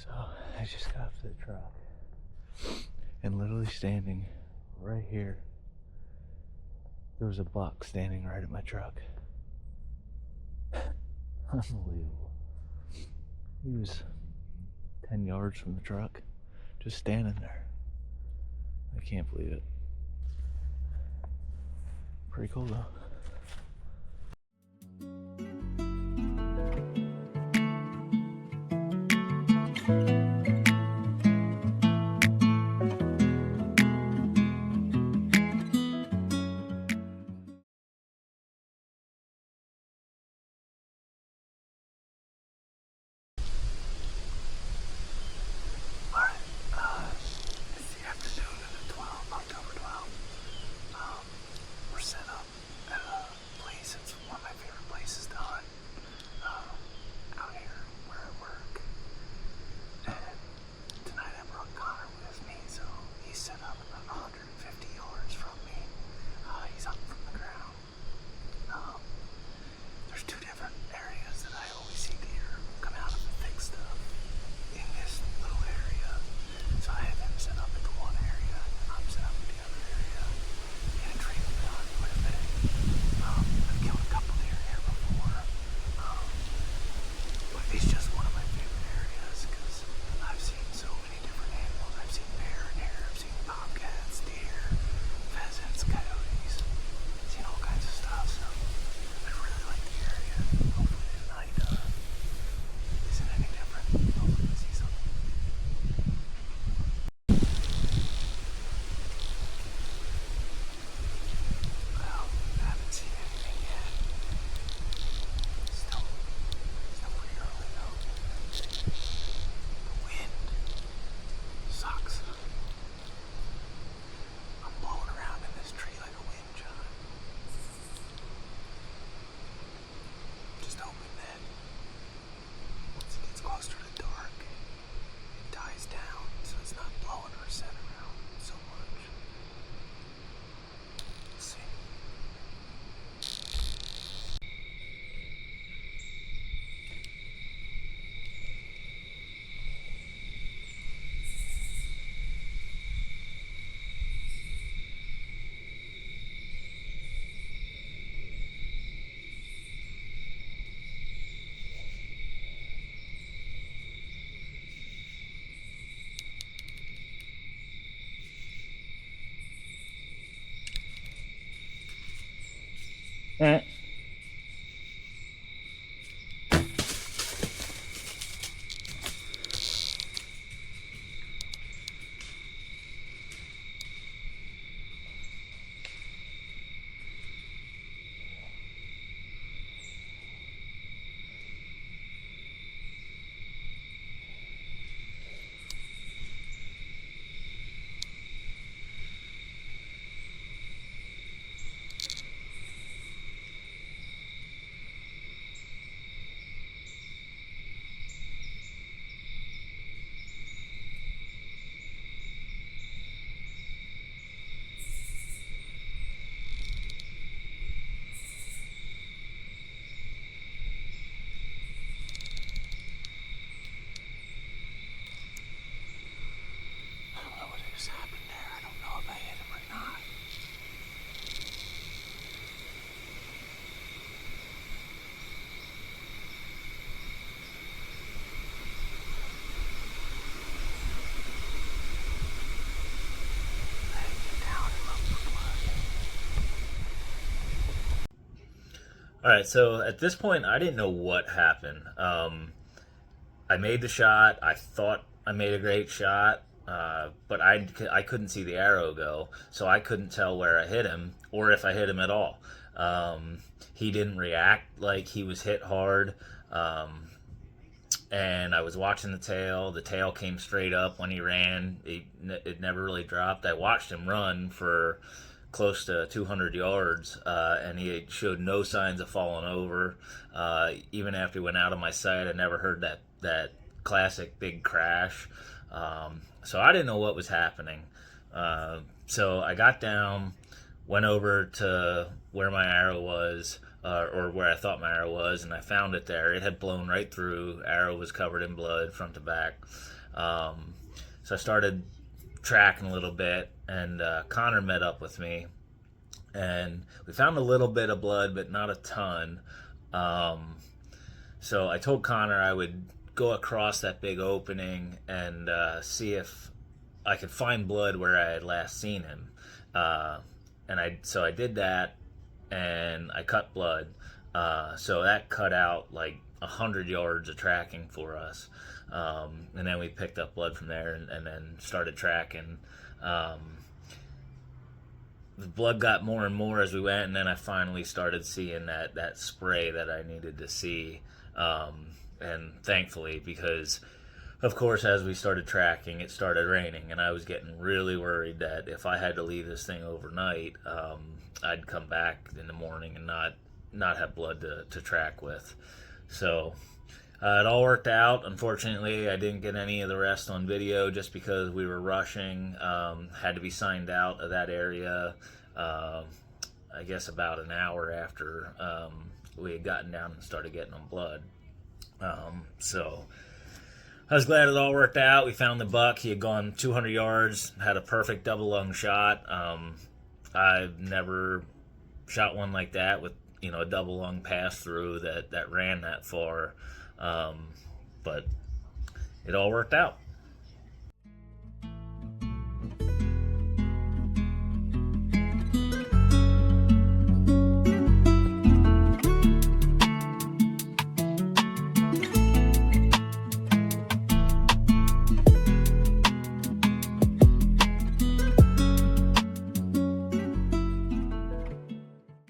So I just got off the truck and literally standing right here, there was a buck standing right at my truck. Unbelievable. He was 10 yards from the truck, just standing there. I can't believe it. Pretty cool though. It's the afternoon of the 12th, October 12th. We're set up at a place. It's one of my favorite places to hunt out here where I work. And tonight I brought Connor with me, so he's set up about 150 yards from me. He's up from the ground. There's two different areas that I always see deer come out of the thick stuff in this little area. So I have him set up at the one area, and I'm set up at the other area. And I train him on quite a bit. I've killed a couple deer here before. But it's just one of my favorite areas because I've seen so many different animals. I've seen bear in here, I've seen bobcats, deer, pheasants, coyotes. I've seen all kinds of stuff, so I really like the area. Hopefully tonight isn't any different. Hopefully we see something. Well, I haven't seen anything yet. Still pretty early though. The wind sucks. I'm blowing around in this tree like a wind chime. Just hoping that once it gets closer to dark, it dies down so it's not blowing our scent around so much. We'll see. I don't know what just happened there. I don't know if I hit him or not. I had to get down and look for blood. All right, so at this point, I didn't know what happened. I made the shot. I thought I made a great shot, but I couldn't see the arrow go, so I couldn't tell where I hit him or if I hit him at all. He didn't react like he was hit hard, and I was watching the tail. The tail came straight up when he ran. It never really dropped. I watched him run for close to 200 yards, and he showed no signs of falling over. Even after he went out of my sight, I never heard that classic big crash. So I didn't know what was happening. So I got down, went over to where my arrow was, or where I thought my arrow was, and I found it there. It had blown right through. Arrow was covered in blood front to back. So I started tracking a little bit, and Connor met up with me, and we found a little bit of blood, but not a ton. Um, so I told Connor I would go across that big opening and see if I could find blood where I had last seen him. So I did that, and I cut blood. So that cut out like 100 yards of tracking for us. And then we picked up blood from there, and then started tracking. Um, the blood got more and more as we went, and then I finally started seeing that spray that I needed to see. And thankfully, because of course, as we started tracking, it started raining, and I was getting really worried that if I had to leave this thing overnight, I'd come back in the morning and not have blood to track with. So it all worked out. Unfortunately, I didn't get any of the rest on video just because we were rushing. Had to be signed out of that area, I guess about an hour after we had gotten down and started getting on blood. So I was glad it all worked out. We found the buck. He had gone 200 yards, had a perfect double lung shot. I've never shot one like that with a double lung pass through that ran that far. But it all worked out.